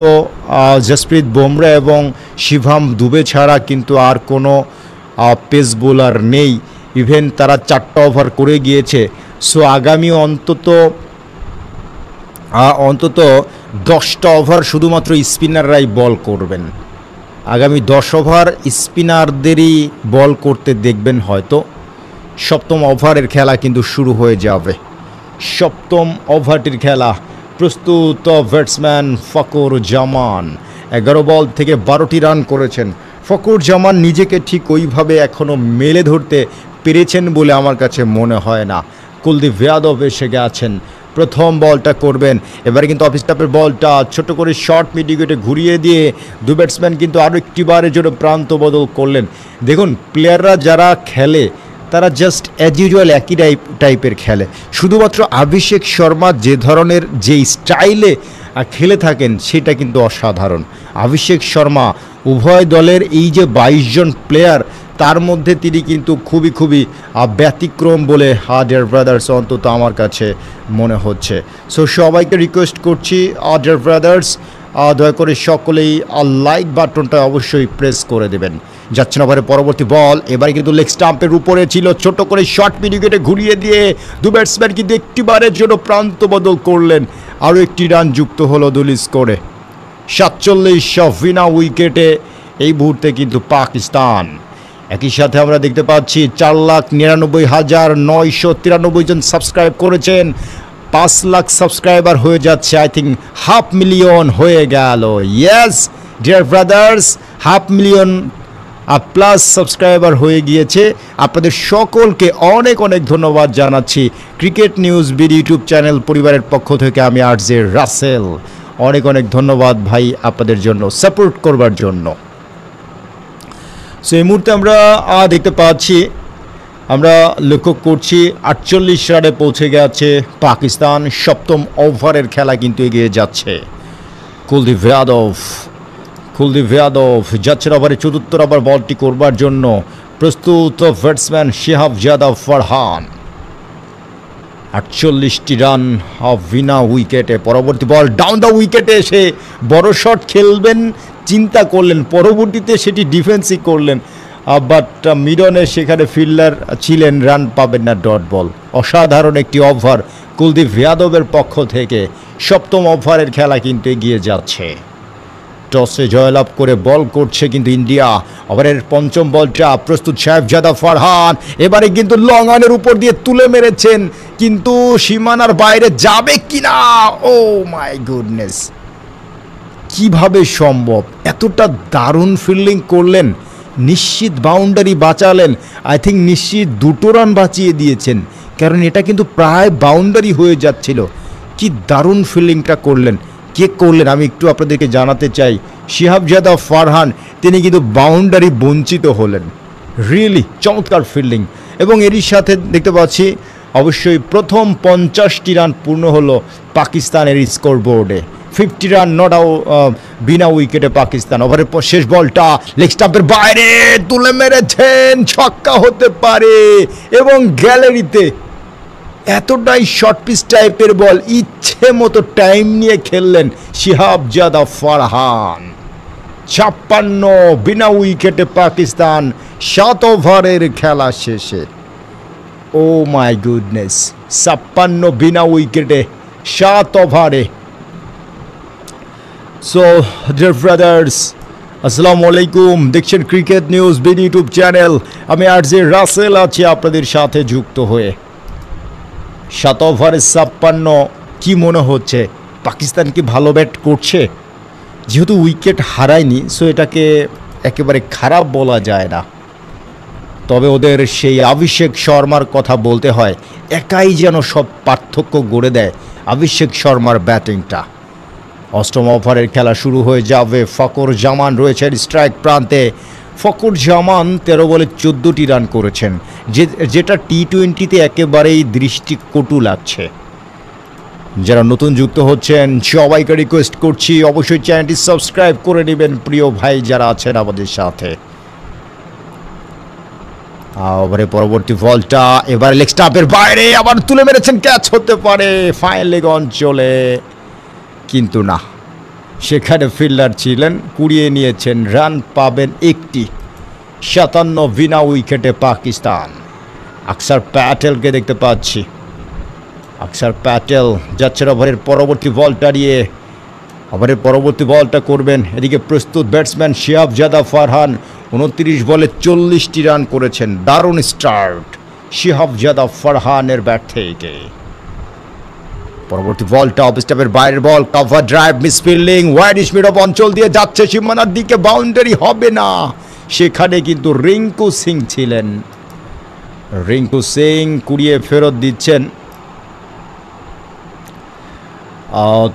তো জসপ্রীত বুমরা এবং শিভাম দুবে ছাড়া কিন্তু আর কোনো পেস বোলার নেই। ইভেন তারা 4টা ওভার করে গিয়েছে। সো আগামী অন্তত 10টা ওভার শুধুমাত্র স্পিনাররাই বল করবেন। আগামী 10 ওভার স্পিনারদেরই বল করতে দেখবেন। হয়তো 7ম ওভারের খেলা কিন্তু শুরু হয়ে যাবে। 7ম ওভারটির খেলা প্রস্তুত। ব্যাটসম্যান ফকর জামান 11 বল থেকে 12টি রান করেছেন। ফকর জামান নিজেকে ঠিক ওইভাবে এখনও মেলে ধরতে পেরেছেন বলে আমার কাছে মনে হয় না। কুলদীপ যাদব এসে গেছেন, প্রথম বলটা করবেন। এবারে কিন্তু অফ স্টাম্পের বলটা ছোট করে শর্ট মিডিউটে ঘুরিয়ে দিয়ে দু ব্যাটসম্যান কিন্তু আরও একটি বারের জন্য প্রান্ত বদল করলেন। দেখুন, প্লেয়াররা যারা খেলে তারা জাস্ট অ্যাজ ইউজুয়াল একই টাইপের খেলে। শুধুমাত্র অভিষেক শর্মা যে ধরনের যে স্টাইলে খেলে থাকেন সেটা কিন্তু অসাধারণ। অভিষেক শর্মা উভয় দলের এই যে 22 জন প্লেয়ার, তার মধ্যে তিনি কিন্তু খুবই ব্যতিক্রম বলে ডিয়ার ব্রাদার্স অন্তত আমার কাছে মনে হচ্ছে। সো সবাইকে রিকোয়েস্ট করছি ডিয়ার ব্রাদার্স, দয়া করে সকলেই লাইক বাটনটা অবশ্যই প্রেস করে দেবেন। যাচ্ছেন ওভারে পরবর্তী বল। এবারে কিন্তু লেগ স্টাম্পের উপরে ছিল, ছোট করে শর্ট মিডিউটে ঘুরিয়ে দিয়ে দু ব্যাটসম্যান কিন্তু একটিবারের জন্য প্রান্ত বদল করলেন। আরও একটি রান যুক্ত হলো দুল স্কোরে। 47 বিনা উইকেটে এই মুহূর্তে কিন্তু পাকিস্তান। একই সাথে আমরা দেখতে পাচ্ছি 4,99,993 জন সাবস্ক্রাইব করেছেন। 5 লাখ সাবস্ক্রাইবার হয়ে যাচ্ছে। আই থিঙ্ক 500,000 হয়ে গেল। Yes dear brothers, 500,000 plus subscriber হয়ে গিয়েছে। আপনাদের সকলকে অনেক ধন্যবাদ জানাচ্ছি। Cricket news BD YouTube channel পরিবারের পক্ষ থেকে আমি আরজে রাসেল, অনেক ধন্যবাদ ভাই আপনাদের জন্য, সাপোর্ট করবার জন্য। সো এই মুহূর্তে আমরা দেখতে পাচ্ছি, আমরা লক্ষ্য করছি 48 রানে পৌঁছে গেছে পাকিস্তান। 7ম ওভারের খেলা কিন্তু এগিয়ে যাচ্ছে। কুলদীপ যাদব যাচ্ছেন ওভারে 4র্থ ওভার বলটি করবার জন্য। প্রস্তুত ব্যাটসম্যান শিহাবজাদা ফারহান। 48টি রান বিনা উইকেটে। পরবর্তী বল ডাউন দ্য উইকেটে এসে বড় শট খেলবেন চিন্তা করলেন, পরবর্তীতে সেটি ডিফেন্সই করলেন। বাট মিডনে সেখানে ফিল্ডার ছিলেন, রান পাবেন না, ডট বল। অসাধারণ একটি ওভার কুলদীপ যাদবের পক্ষ থেকে। 7ম ওভারের খেলা কিন্তু এগিয়ে যাচ্ছে। টসে জয়লাভ করে বল করছে কিন্তু ইন্ডিয়া। ওভারের 5ম বলটা প্রস্তুত শিহাবজাদা ফারহান। এবারে কিন্তু লং অনের উপর দিয়ে তুলে মেরেছেন, কিন্তু সীমানার বাইরে যাবে কিনা। ও মাই গুডনেস, কিভাবে সম্ভব? এতটা দারুণ ফিল্ডিং করলেন, নিশ্চিত বাউন্ডারি বাঁচালেন। আই থিঙ্ক নিশ্চিত 2টো রান বাঁচিয়ে দিয়েছেন, কারণ এটা কিন্তু প্রায় বাউন্ডারি হয়ে যাচ্ছিল। কি দারুণ ফিল্ডিংটা করলেন। কে করলেন আমি একটু আপনাদেরকে জানাতে চাই। শিহাবজাদা ফারহান, তিনি কিন্তু বাউন্ডারি বঞ্চিত হলেন। রিয়েলি চমৎকার ফিল্ডিং। এবং এরই সাথে দেখতে পাচ্ছি অবশ্যই প্রথম 50টি রান পূর্ণ হলো পাকিস্তানের স্কোর বোর্ডে। 50 রান নট আউট বিনা উইকেটে পাকিস্তান। ওভারের শেষ বলটা লেগ স্টাম্পের বাইরে তুলে মেরেছেন, ছক্কা হতে পারে। এবং গ্যালারিতে এতটাই শর্ট পিচ টাইপের বল, ইচ্ছে মতো টাইম নিয়ে খেললেন শিহাবজাদা ফারহান। 56 বিনা উইকেটে পাকিস্তান 7 ওভারের খেলা শেষে। ও মাই গুডনেস, 56 বিনা উইকেটে 7 ওভারে। সো ডিয়ার ব্রাদার্স, আসসালামু আলাইকুম। দেখছেন cricket news BD YouTube channel. আমি আরজে রাসেল আছি আপনাদের সাথে যুক্ত হয়ে। 7 ওভারে 56। কি মনে হচ্ছে পাকিস্তান কি ভালো ব্যাট করছে? যেহেতু উইকেট হারায়নি, সো এটাকে একেবারে খারাপ বলা যায় না। তবে ওদের সেই অভিষেক শর্মার কথা বলতে হয়, একাই যেন সব পার্থক্য গড়ে দেয় অভিষেক শর্মার ব্যাটিংটা। 8ম ওভারের খেলা শুরু হয়ে যাবে। ফকর জামান রয়েছেন স্ট্রাইক প্রান্তে। ফকর জামান 13 বলে 14টি রান করেছেন, যেটা টি-20তে একেবারেই দৃষ্টিকটু লাগছে। যারা নতুন যুক্ত হচ্ছেন সবাইকে রিকোয়েস্ট করছি অবশ্যই চ্যানেলটি সাবস্ক্রাইব করে নেবেন, প্রিয় ভাই যারা আছেন আমাদের সাথে। ওভারে পরবর্তী বলটা এবার লেগ স্টাম্পের বাইরে আবার তুলে মেরেছেন, ক্যাচ হতে পারে ফাইন লেগ অঞ্চলে, কিন্তু না, সেখানে ফিল্ডার ছিলেন, কুড়িয়ে নিয়েছেন, রান পাবেন একটি। 57 বিনা উইকেটে পাকিস্তান। আকসার প্যাটেলকে দেখতে পাচ্ছি, আকসার প্যাটেল যাচ্ছেন ওভারের পরবর্তী বলটা নিয়ে। ওভারের পরবর্তী বলটা করবেন, এদিকে প্রস্তুত ব্যাটসম্যান শিহাবজাদা ফারহান 29 বলে 40টি রান করেছেন। দারুণ স্টার্ট শিহাবজাদা ফারহানের ব্যাট থেকে। পরবর্তী বলটা অফ স্টাম্পের বাইরের ball, cover drive, misfielding, wide mid off অঞ্চল দিয়ে যাচ্ছে সীমানার দিকে, বাউন্ডারি হবে না। সেখানে কিন্তু রিঙ্কু সিং ছিলেন, রিঙ্কু সিং কুড়িয়ে ফেরত দিচ্ছেন।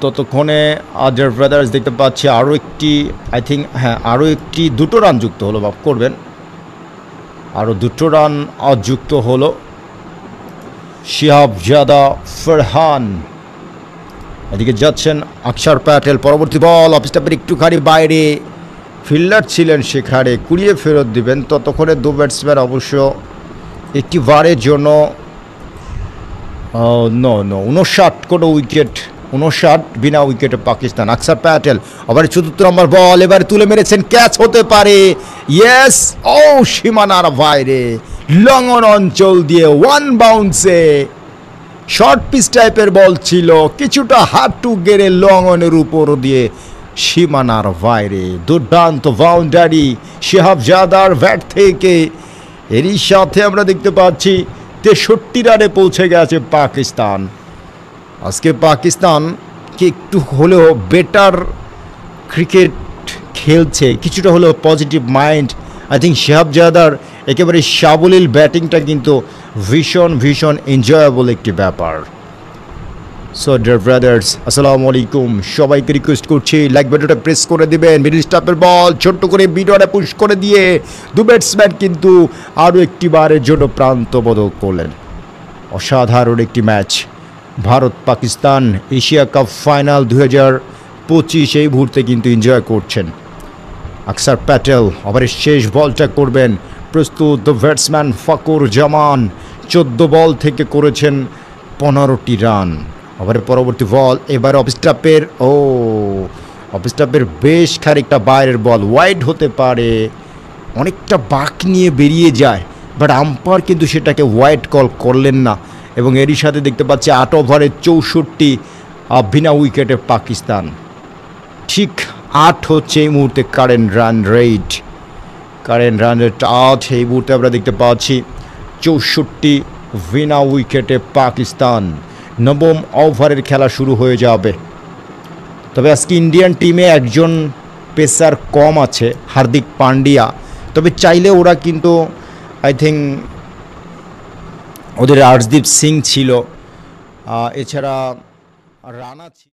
ততক্ষণে আজার ব্রাদার্স দেখতে পাচ্ছি আরও একটি, আই থিঙ্ক হ্যাঁ আরও একটি 2টো রান যুক্ত হলো, মাফ করবেন, আরও 2টো রান যুক্ত হলো। শিহাবজাদা ফারহান, এদিকে যাচ্ছেন আকসার প্যাটেল। পরবর্তী বল অফ স্টাম্পের একটুখানি বাইরে, ফিল্ডার ছিলেন সেখানে, কুড়িয়ে ফেরত দিবেন। ততক্ষণে 2 ব্যাটসম্যান অবশ্য একটি বারের জন্য 59 কোনো উইকেট, 59 বিনা উইকেটে পাকিস্তান। আকসার প্যাটেল আবার চতুর্থ নম্বর বল, এবারে তুলে মেরেছেন, ক্যাচ হতে পারে, ইয়েস, ও সীমানার বাইরে, লং অন অঞ্চল দিয়ে 1 বাউন্সে। শর্ট পিচ টাইপের বল ছিল, কিছুটা হাঁটু গেড়ে লং অনের উপর দিয়ে সীমানার বাইরে। দুর্দান্ত বাউন্ডারি শিহাবজাদার ব্যাট থেকে। এরই সাথে আমরা দেখতে পাচ্ছি 63 রানে পৌঁছে গেছে পাকিস্তান। আজকে পাকিস্তান কি একটু হলেও বেটার ক্রিকেট খেলছে, কিছুটা হলেও পজিটিভ মাইন্ড। আই থিঙ্ক শিহাবজাদার একেবারে সাবলীল ব্যাটিংটা কিন্তু ভীষণ ভীষণ এনজয়েবল একটি ব্যাপার। সো ডিয়ার ব্রাদার্স, আসসালামু আলাইকুম, সবাইকে রিকোয়েস্ট করছি লাইক বাটনটা প্রেস করে দিবেন। মিডল স্টাম্পের বল ছোট্ট করে মিডলে পুশ করে দিয়ে 2 ব্যাটসম্যান কিন্তু আরও একটি বারের জন্য প্রান্ত বদল করলেন। অসাধারণ একটি match. Bharat Pakistan Asia cup final 2025 এই মুহূর্তে কিন্তু এনজয় করছেন। আকসার প্যাটেল ওভারের শেষ বলটা করবেন, প্রস্তুত দ্য ব্যাটসম্যান ফাকুর জামান। 14 বল থেকে করেছেন 15টি রান। ওভারের পরবর্তী বল এবার অফ স্টাম্পের বেশ খানিকটা বাইরের বল, ওয়াইড হতে পারে, অনেকটা বাঁক নিয়ে বেরিয়ে যায়, বাট আম্পায়ার কিন্তু সেটাকে ওয়াইড কল করলেন না। এবং এরই সাথে দেখতে পাচ্ছি 8 ওভারে 64 বিনা উইকেটে পাকিস্তান। ঠিক 8 হচ্ছে এই মুহূর্তে কারেন্ট রান রেট। এই মুহূর্তে আমরা দেখতে পাচ্ছি 64 বিনা উইকেটে পাকিস্তান। 9ম ওভারের খেলা শুরু হয়ে যাবে। তবে আজকে ইন্ডিয়ান টিমে একজন পেসার কম আছে, হার্দিক পান্ডিয়া। তবে চাইলে ওরা কিন্তু আই থিঙ্ক ওদের আর্শদীপ সিং ছিল, এছাড়া রানা ছিল।